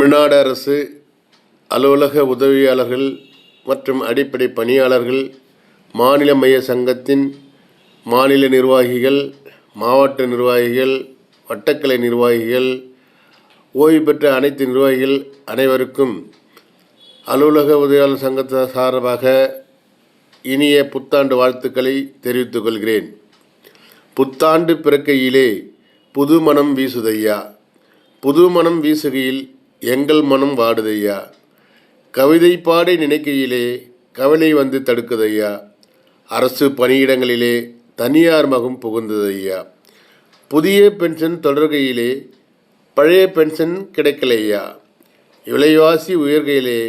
தமிழ்நாடு அரசு அலுவலக உதவியாளர்கள் மற்றும் அடிப்படை பணியாளர்கள், மாநில மைய சங்கத்தின் மாநில நிர்வாகிகள், மாவட்ட நிர்வாகிகள், வட்டக்கிளை நிர்வாகிகள், ஓய்வு பெற்ற அனைத்து நிர்வாகிகள் அனைவருக்கும் அலுவலக உதவியாளர் சங்கத்தின் சார்பாக இனிய புத்தாண்டு வாழ்த்துக்களை தெரிவித்துக் கொள்கிறேன். புத்தாண்டு பிறக்கையிலே புது மனம் வீசுதையா, புது மனம் வீசுகையில் எங்கள் மனம் வாடுதையா, கவிதை பாடி நினைக்கையிலே கவலை வந்து தடுக்குதையா, அரசு பணியிடங்களிலே தனியார் மகம் புகுந்ததையா, புதிய பென்ஷன் தொடர்கையிலே பழைய பென்ஷன் கிடைக்கலையா, விலைவாசி உயர்கையிலே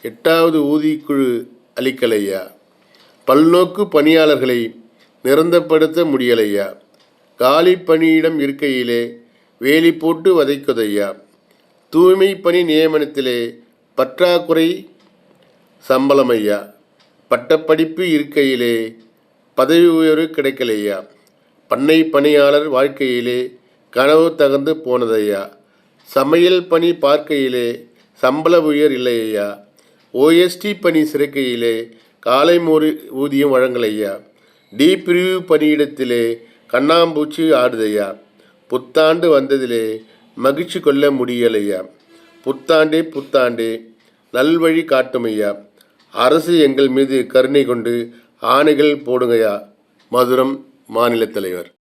8வது ஊதியக்குழு அளிக்கலையா, பல்நோக்கு பணியாளர்களை நிரந்தரப்படுத்த முடியலையா, காலி பணியிடம் இருக்கையிலே வேலி போட்டு வதைக்குதையா, தூய்மை பணி நியமனத்திலே பற்றாக்குறை சம்பளமையா, பட்டப்படிப்பு இருக்கையிலே பதவி உயர்வு கிடைக்கலையா, பண்ணை பணியாளர் வாழ்க்கையிலே கனவு தகர்ந்து போனதையா, சமையல் பணி பார்க்கையிலே சம்பள உயர் இல்லையா, ஓஎஸ்டி பணி சிறைக்கையிலே காலை ஊதியம் வழங்கலையா, டி பிரிவு பணியிடத்திலே கண்ணாம்பூச்சி ஆடுதையா, புத்தாண்டு வந்ததிலே மகிழ்ச்சி கொள்ள முடியலையா, புத்தாண்டே புத்தாண்டே நல்வழி காட்டுமையா, அரசு எங்கள் மீது கருணை கொண்டு ஆணைகள் போடுங்கயா. மதுரம் மாநில தலைவர்.